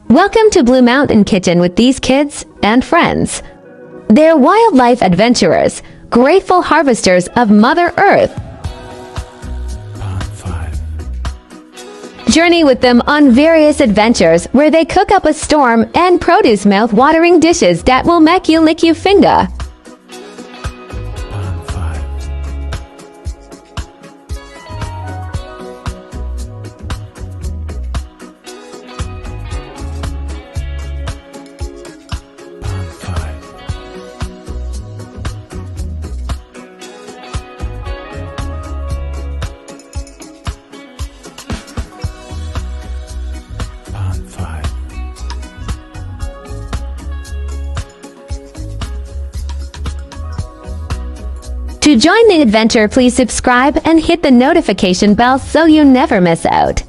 Welcome to Blue Mountain Kitchen with these kids and friends. They're wildlife adventurers, grateful harvesters of Mother Earth. Journey with them on various adventures where they cook up a storm and produce mouth-watering dishes that will make you lick your finger. To join the adventure, please subscribe and hit the notification bell so you never miss out.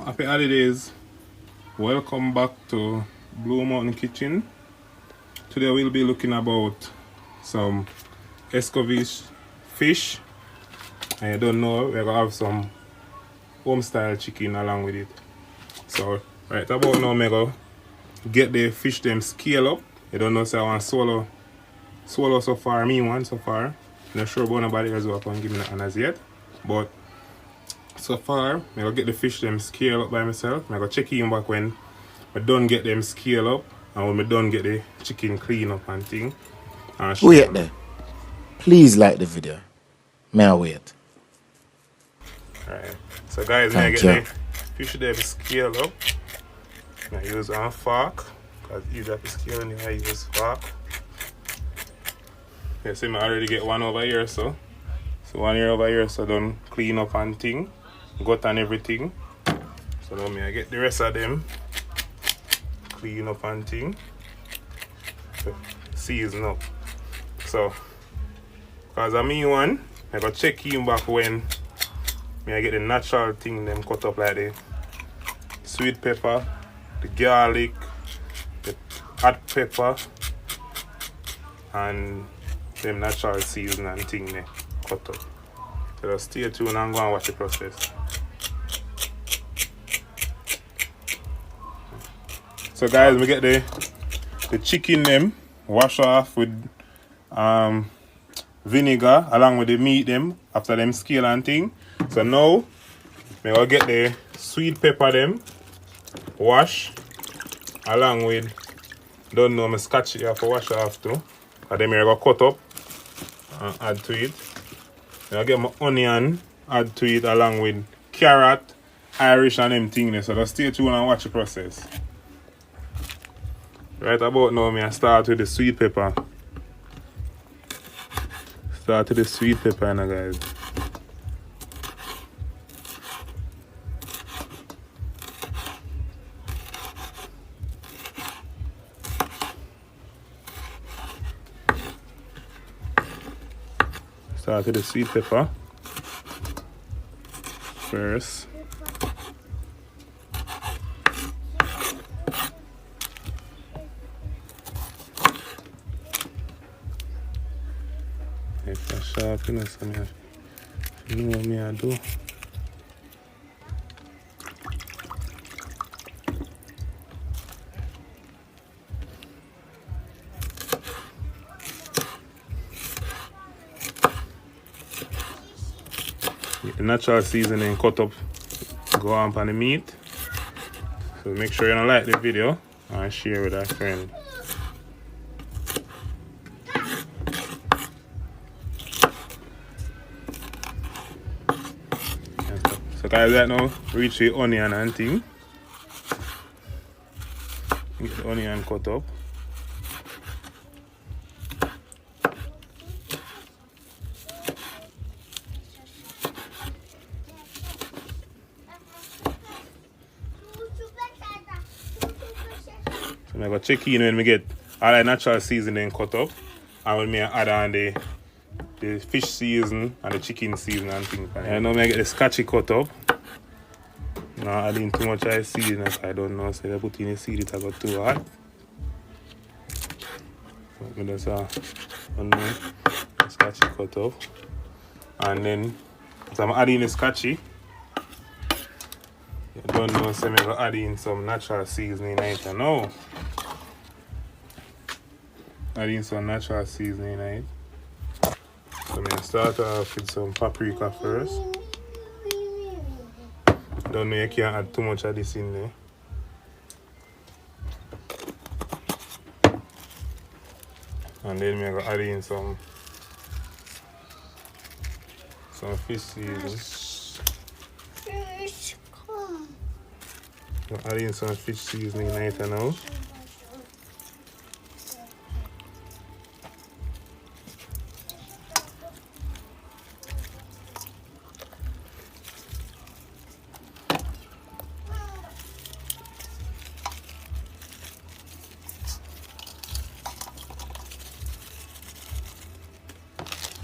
Happy holidays. Welcome back to Blue Mountain Kitchen. Today we'll be looking about some Escovitch fish. I don't know, we're gonna have some home style chicken along with it. So right about now I'm gonna get the fish them scale up. I don't know, so I want swallow so far, me one so far. I'm not sure about nobody else who can give me that as yet. But so far, I'm going to get the fish them scale up by myself. I'm going to check in back when I done get them scale up and when I done get the chicken clean up and thing. Wait there. Please like the video. May I wait? Alright. So guys, I get the fish them scale up. I use a fork. Because you have to scale and I use fork. You see, I already get one over here, so one here over here, so done clean up and thing. Gut and everything. So now I get the rest of them clean up and thing. Season up. So because of me one, I go check in back when I get the natural thing them cut up like the sweet pepper, the garlic, the hot pepper, and them natural season and thing they cut up. So just stay tuned and go and watch the process. So guys, we get the chicken them wash off with vinegar along with the meat them after them scale and thing. So now we will get the sweet pepper them wash along with, don't know, I scotch it here for wash off too. And then I go cut up and add to it. Then I get my onion add to it along with carrot, Irish and them things. So just stay tuned and watch the process. Right about now, I start with the sweet pepper. Start with the sweet pepper now, guys. Start with the sweet pepper first. If I sharpen it, so you know what I do. The natural seasoning cut up, go on the meat. So make sure you don't like the video and share with a friend. So guys, right now reach the onion and thing. Get the onion cut up. So I go check in when we get all the natural seasoning cut up. And when I add on the fish season and the chicken season and things. I know I get the scotchy cut up. Not adding too much I season, I don't know. So I put in the seed, it got too hot. But I just scotchy cut up. And then, so I'm adding the scotchy. I don't know, so I'm going to add in some natural seasoning right now. Adding some natural seasoning right. So I'm going to start off with some paprika first. Don't know, you can't add too much of this in there. And then we're going to add in some fish seasoning. I'm adding some fish seasoning right now.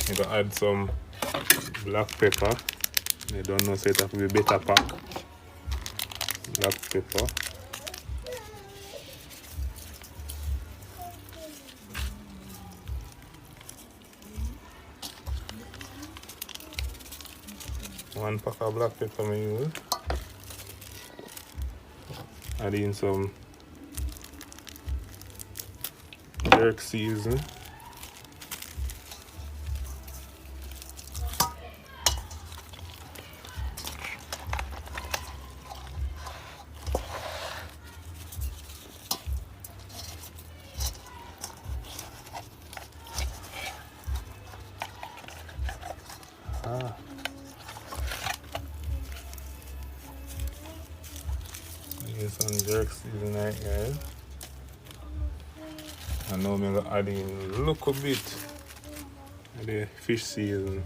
I'm going to add some black pepper. I don't know, so it has to be better pack. Black pepper. One pack of black pepper I use. Add in some jerk season. Use some jerk season right, guys. And now I'm going to add in a little bit of the fish season.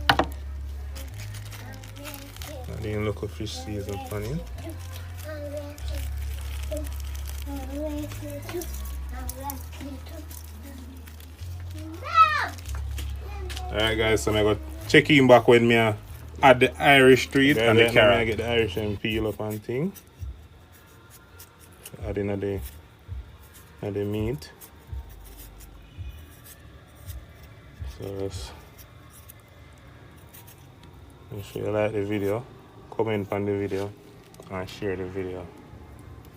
Add in a little fish season on it. Alright guys, so I'm going to check in back when me add the Irish to it and the carrot. I get the Irish and peel up and thing. Add in the meat. So let's make sure you like the video, comment on the video and share the video.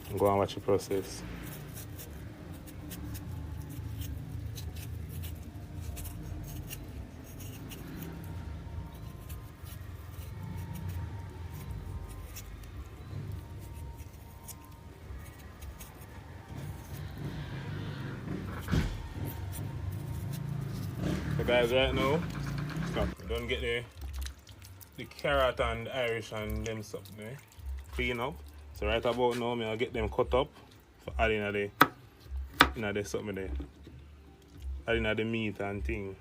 And go and watch the process. So guys, right now, don't get the carrot and the Irish and them stuff there. Clean up. So right about now, I'll get them cut up for adding the something there. Adding the meat and thing.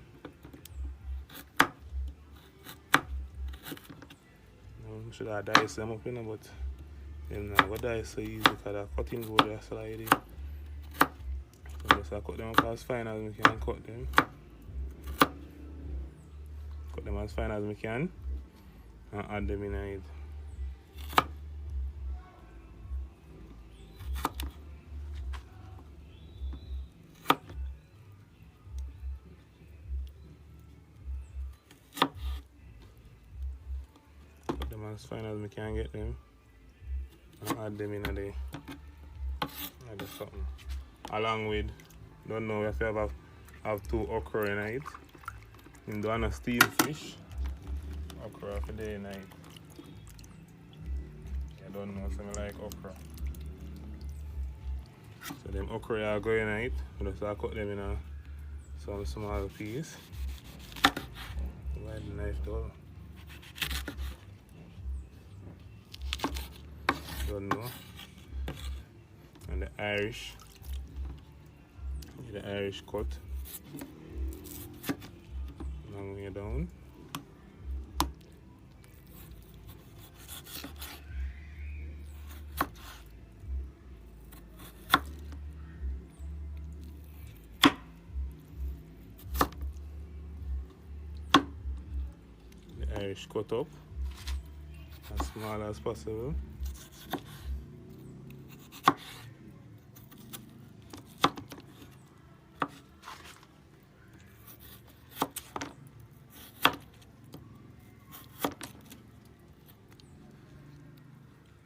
Should I dice them up, but then I would dice so easy because the cutting board is sliding. So just I cut them up as fine as we can cut them. Cut them as fine as we can and add them in it. Cut them as fine as we can get them and add them in the something. Along with, don't know if you have 2 okra in it. In the one steamed fish, okra for day and night. I don't know, so I like okra. So them okra are going in it. So I cut them in some small piece. Wide the knife though. Don't know. And the Irish cut. Long way down. the Irish cut up as small as possible.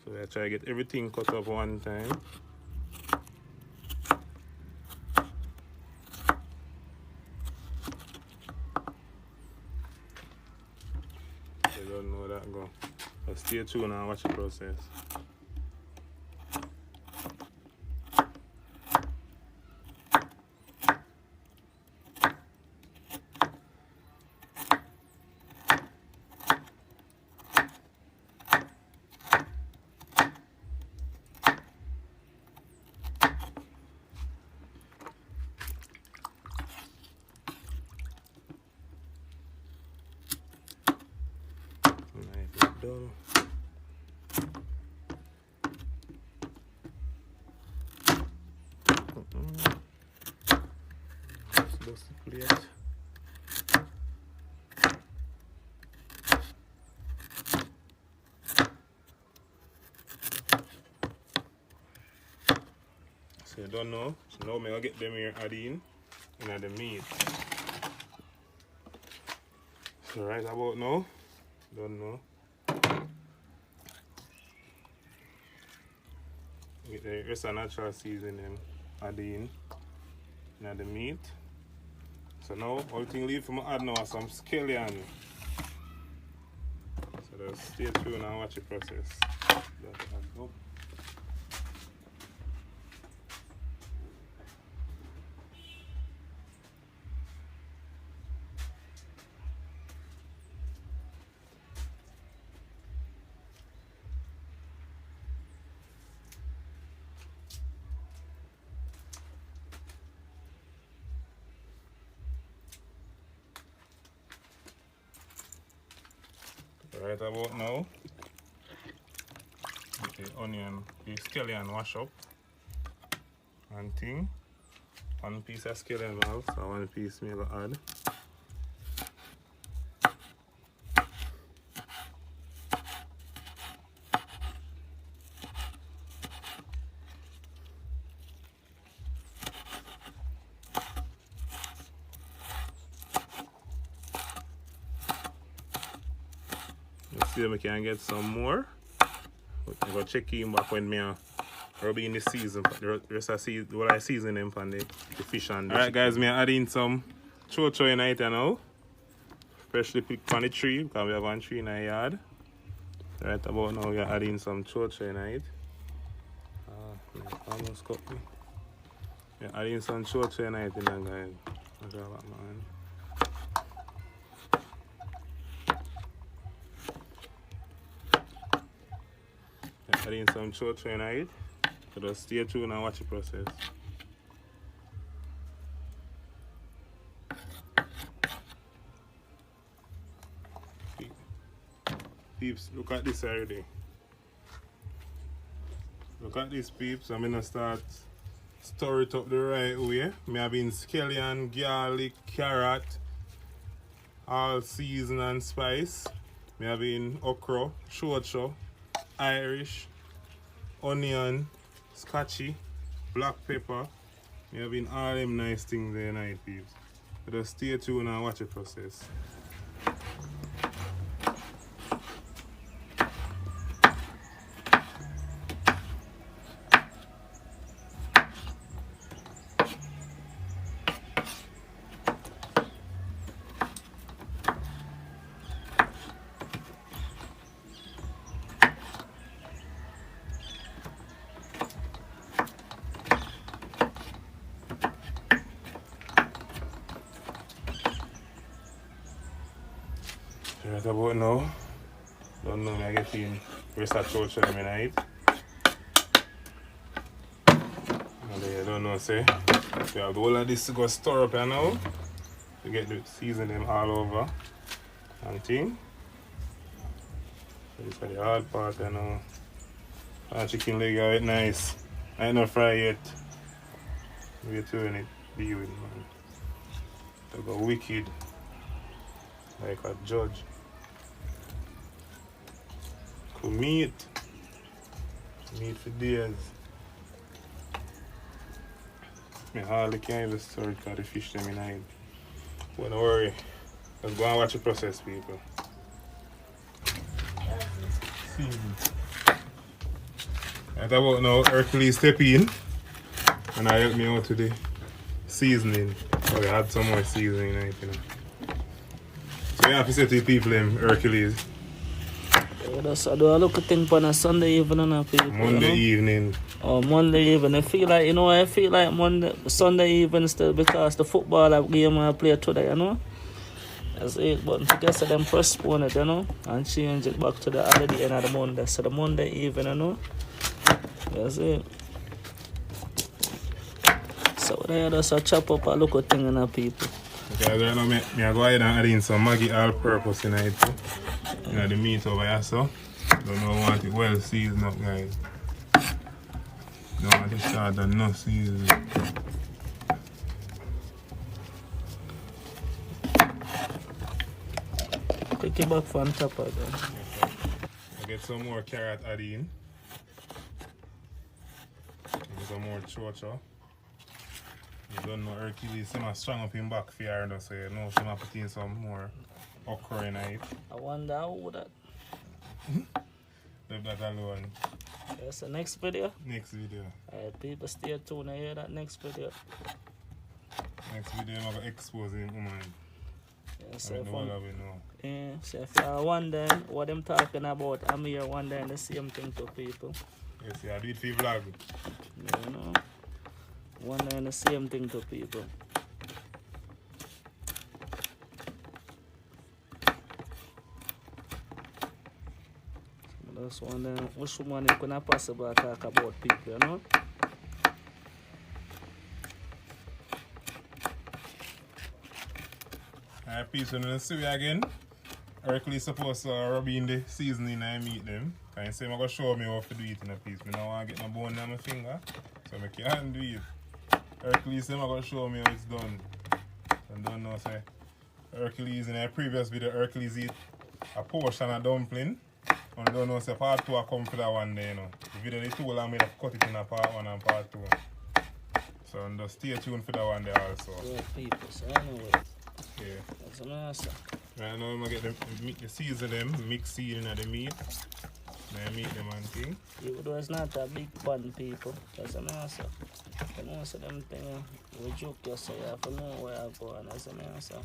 So I try to get everything cut up one time. I don't know that go. But stay tuned and watch the process. Done. Let's dust the plate. So you don't know. So now I'm gonna get them here adding in the meat. So right about now, don't know. Get the rest of natural seasoning adding in the meat. So now all thing leave for me add now is some scallion. So just stay tuned and watch the process. Right about now, the onion, the scallion wash up and thing. One piece of scallion now, so one piece me go add. See if we can get some more. I'm going to check in back when me rubbing in the season, the rest of the season, what I season them on the fish and the Alright guys, me adding some chow in it now. Freshly picked from the tree, because we have one tree in our yard. Right about now we are adding some chow in it. Almost cut me. We are adding some chow in it now guys. Adding some chow in it. So just stay tuned and watch the process. Peeps, look at this already. Look at this peeps. I'm gonna start stir it up the right way. Me having scallion, garlic, carrot, all season and spice. Me having okra, chow, Irish, onion, scotchy, black pepper. Me having all them nice things there night peeps. So just stay tuned and watch the process. Right about now, don't know me I get in rest of chow in my night. And then you don't know say, we have all of this to go stir up here now. To get the season them all over and thing. So this is the hard part you know. And chicken leg are nice. I ain't not fry yet. Wait till when it be with man. To go wicked like a judge. for meat. Meat for days. Me hardly can't even store it because the fish them in it. But don't worry. Let's go and watch the process, people. Season. Right about now, Hercules step in and I help me out with the seasoning. So we add some more seasoning in it, you know. So you have to say to the people, Hercules. Yeah, that's I do a look at thing on a Sunday evening, people. Monday evening. Oh, Monday evening. I feel like, you know, I feel like Sunday evening still because the football game I play today, you know. That's it. But I guess them postpone it, you know, and change it back to the holiday end of the Monday. So the Monday evening, you know. That's it. So there, just a chop up a look at thing in the people. Okay, right now, I go ahead and add in some Maggi all-purpose in it too. You know, the meat over here, so. Don't know, want it well seasoned up, guys. Don't want it short and no seasoning. Take it back from top of that. I get some more carrot add in. And some more chocho. You don't know Hercules, some strong up in back for you, so you know some put in some more okra in it. I wonder how that. Leave that alone. That's the next video. Next video. Alright, people stay tuned and hear that next video. Next video I'm gonna expose him, woman. Yeah, I so don't know what we know. yeah, so if you're wondering what I'm talking about, I'm here wondering the same thing to people. Yes, yeah, I do it for your vlog. You know? Wondering the same thing to people. Just wondering which one you could possibly talk about people, you know? Alright, peace, when you see me again, Hercules supposed to rub in the seasoning and meat them. Can you say I'm going to show me how to do it in a piece. I don't want to get no bone on my finger, so I can't do it. Hercules said I'm going to show me how it's done. I don't know, say Hercules in a previous video, Hercules eat a portion of dumpling. And I don't know, say part 2 I come for that one day, you know. The video they told I made to cut it in a part 1 and part 2. So just stay tuned for that one day also. Yeah, people, so anyway. Yeah. That's an answer. Right now I'm going to get the season them, mix seasoning of the meat. Then I meat them and thing. Even though it's not a big pan, people, that's an answer. You know, so them thing, we joke you, so you have to know where I go, and that's an answer.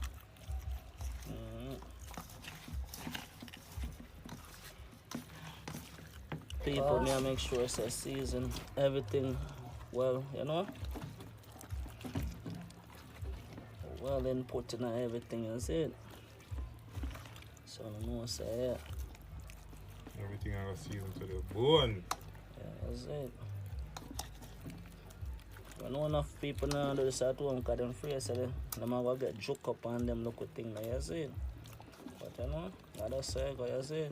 People, me I make sure it's a season everything well, you know? Well input in everything, is it? So I know, say, yeah. Everything I got seasoned to the bone. Yeah, that's it. I know enough people now do this at home because they're afraid so them are going to get joke up on them look at things like you see. But you know, I just say, you see.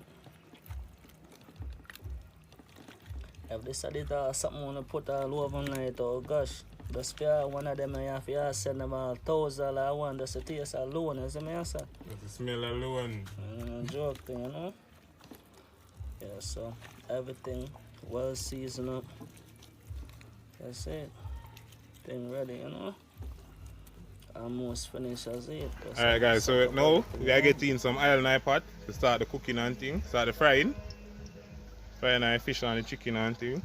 If they said something want to put all over night, oh gosh, just for one of them, you have to send them $1,000 just to taste alone, you see me, sir? Just the smell alone. Joke thing, you know? Yeah, so everything well seasoned up. That's it. Thing ready, you know? Almost finished as it. Alright guys, so now we are getting some oil in our pot to start the cooking and thing. Start the frying. Frying our fish and the chicken and thing.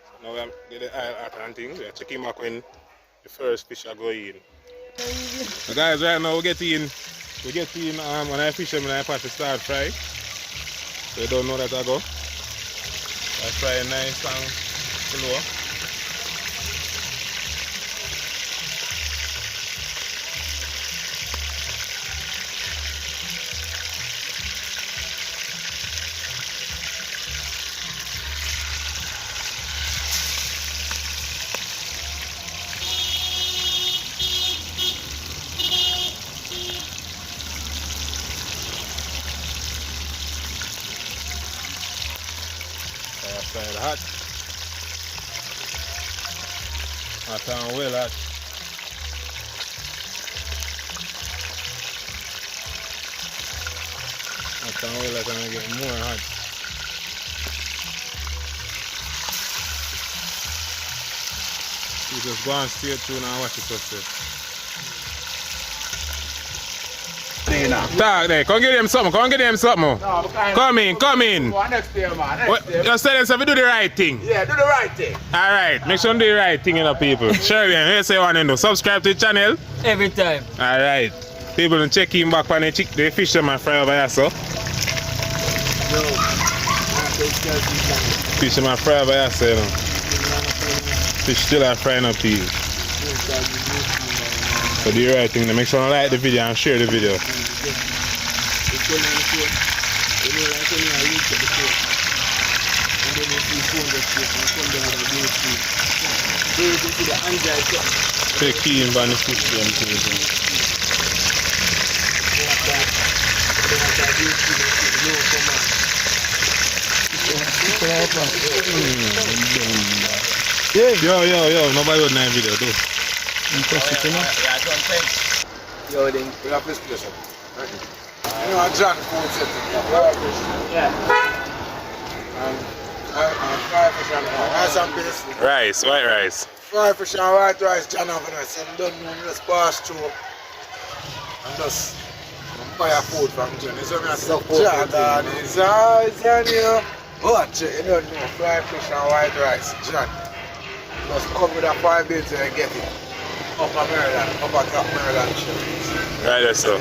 So now we get the oil hot and thing. We are checking back when the first fish are going in. So guys, right now we get in when I fish them in our pot to start fry. So you don't know that I go. I fry nice and slow. Side hot. Hot and well hot. and all that and get more hot. You just go and stay tuned and watch the process. Talk there, come get them something, come get them something. No, come in, come in. Next day, man. Next day, Just tell them so we do the right thing. Yeah, do the right thing. Alright, make sure you do the right thing, you know, people. Sure, man, let's say you want to do. Subscribe to the channel. Every time. Alright. People don't check in back on the fish them and fry over here, so. Fish them and fry over here, so, you know. Fish still are frying up here. So do the right thing, make sure you like the video and share the video. Check in on the fish them too. Yo, nobody would night video, though. Yo, then we have this place. You know, John food set. Yeah. And fried fish and rice and peas. Rice, white rice. Fried fish and white rice, John have it. So I don't know, just pass through. And just buy a food from John. So I say, John, that is eyes on you. Watch it, you don't know, fried fish and white rice, John. Just come with a 5 bits and get it. Upper Maryland, upper top Maryland shit. Right there, so.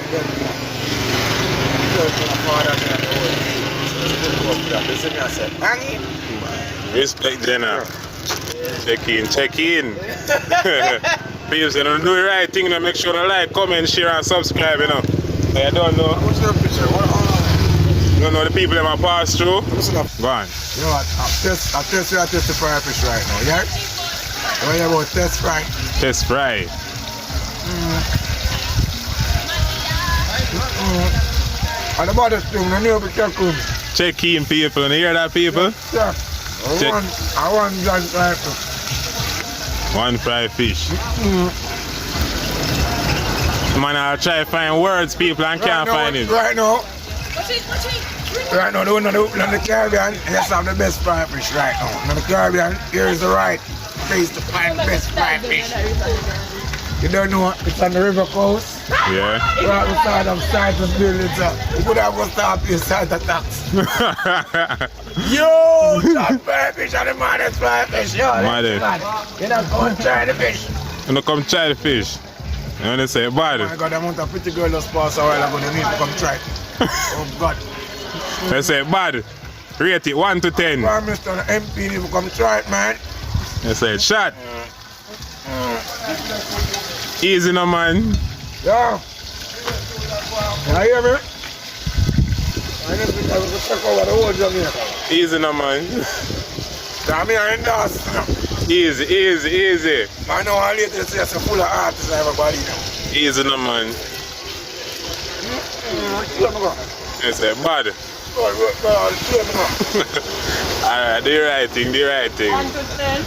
Respect Jenna. Check in, check in. People say, don't do the right thing, make sure to like, comment, share, and subscribe, you know. So I don't know. What's the picture? You don't know the people that I pass through? Go on. You know what? I test the fry fish right now, yeah? What about test fry? Test fry. And about this thing, I know we can come. Check in, people. You hear that, people? Yeah. Check. I want John fry fish. One fry fish. Man, I'll try to find words, people, and can't find it. Right now. Right now, the one on the Caribbean, let's have the best fry fish right now. On the Caribbean, here is the right place to find the best fry fish. You don't know, it's on the river coast. Yeah. Right beside of Citrus buildings. You could have gone stop your side attacks. Yo, that fry fish and the maddest fry fish. Yo, you don't come and try the fish. You don't come try the fish. You want to say bad? Oh my God, I want a pretty girl just pass a while ago. They need to come try it. Oh God. They say bad. Rate it 1 to 10. Prime Minister and MP need to come try it, man. They say shot. Easy no, man. Yeah. You hear me? I just think I will check over the whole Jamaica. Easy no, man. I'm here in Dawson. Easy, easy, easy. I know how late it's just full of artists and everybody now. Easy no, man. They say bad. Alright, do the right thing, do the right thing. 1 to 10.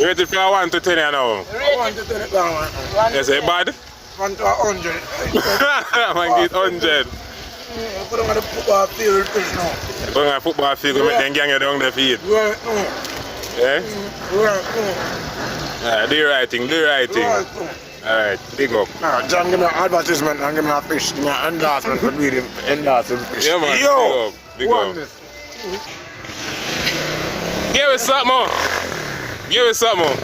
Rate it from 1 to 10, you know. 1 to 10 it down. They say bad? 1 to 100. Man, get 100. Put them on the football field fish now. Put on the football field, go make them gang you down the field. Right, Yeah? right. Alright, do the right thing, do the right thing. Alright, big up. John, give me an advertisement and give me a fish. Give me an endorsement for me, endorsement fish. Yeah, man, Yo, big up, big up. Give us something more. Give us something more.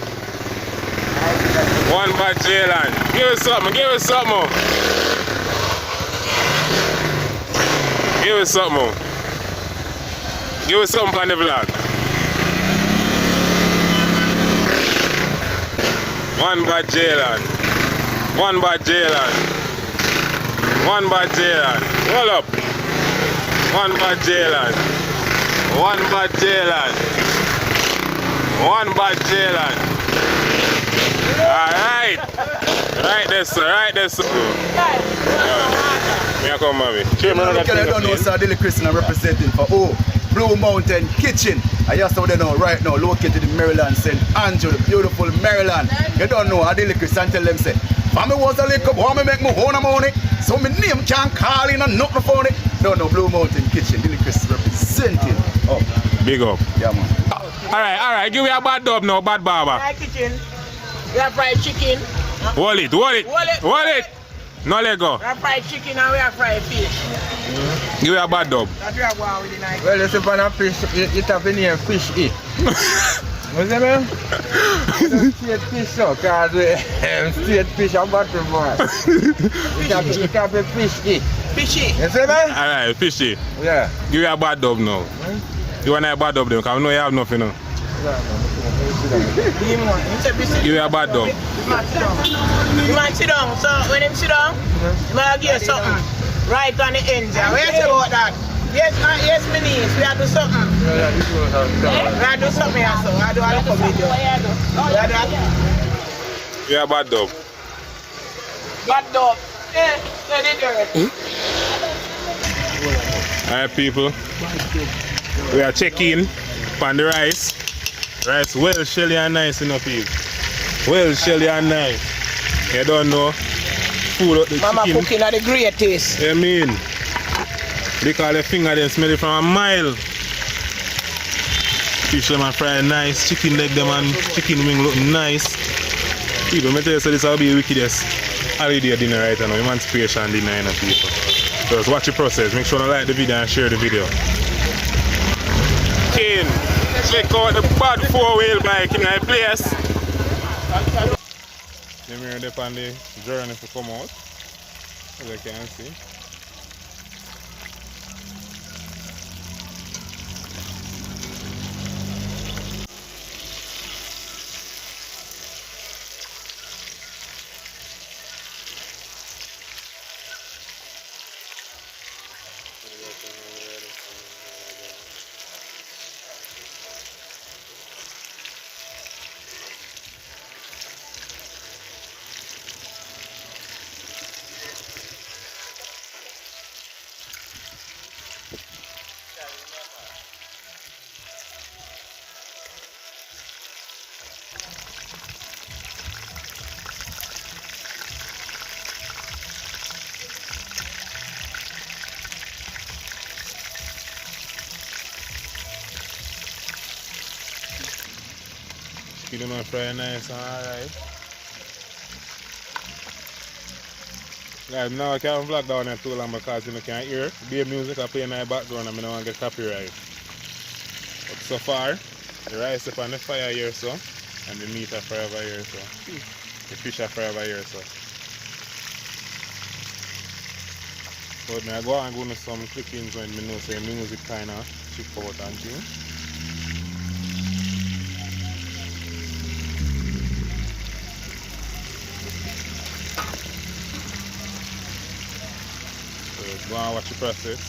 One bad Jalen. Give us something, give us something more. Give us something more. Give us something on the vlog. One bad Jalen. One bad Jalen. One bad Jalen. Roll up. One bad Jalen. One bad Jalen. One bad Jalen. Alright. Right there, sir. Right there, sir. Here come, mommy. I don't know, sir. Dilly Christian representing for Blue Mountain Kitchen. I just know they know right now, located in Maryland, St. Andrew, the beautiful Maryland. You don't know, I Dilly Christian tell them, say, Family was a little boy, me make me own money. So my name can't call in and nothing for it. don't know Blue Mountain Kitchen, Dilly Chris representing. Oh, Big up. yeah, man. Alright, give me a bad dub now, bad barber. Fried kitchen. We have fried chicken. Hold it. No let go. We have fried chicken and we have fried fish. Give me a bad dub. That we have one with the night. Well, you see, when a fish, it have in here fish eat. What's that, man? Straight fish, so, because straight fish are bottle boy. It have a fish eat. Fishy. You see, man? Alright, fishy. Yeah. Give me a bad dub now. You want a bad dub then? Because I know you have nothing now. Give me a bad dub. You might sit down. So when him sit down, you might give you something right on the end. What you say about that? Yes, my niece. We have to do something. We have to do something here, so I do a little video. Give me a bad dub. Bad dog. Let it do. Alright, people. We are checking on the rice. Rice well shelly and nice enough, people. Well shelly and nice. You don't know. Food up the Mama chicken. cooking at the greatest. You mean? They call the finger then smell it from a mile. Fish them and fry nice. Chicken leg them and chicken wing look nice. People, me tell you, so this will be the wickedest holiday dinner right now. Emancipation dinner, you know, people. So just watch the process. Make sure you like the video and share the video. King, check out the bad 4-wheel bike in my place. Let me ready on the journey to come out, as you can see. Chicken and fry nice and alright. Guys, now I can't vlog down there too long because you can't hear the music I play in my background and I don't want to get copyright. But so far, the rice is on the fire here so, and the meat are forever here so. The fish are forever here so. But I go and go to some clippings when I know say music kind of chip out and things. Go and watch the process.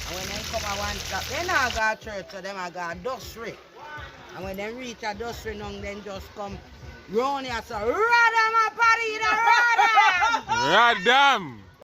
And when they come at one stop, they not go to church, so them I go dustry. And when they reach a dustry, then just come round here, so Radam a party, Radam! Radam!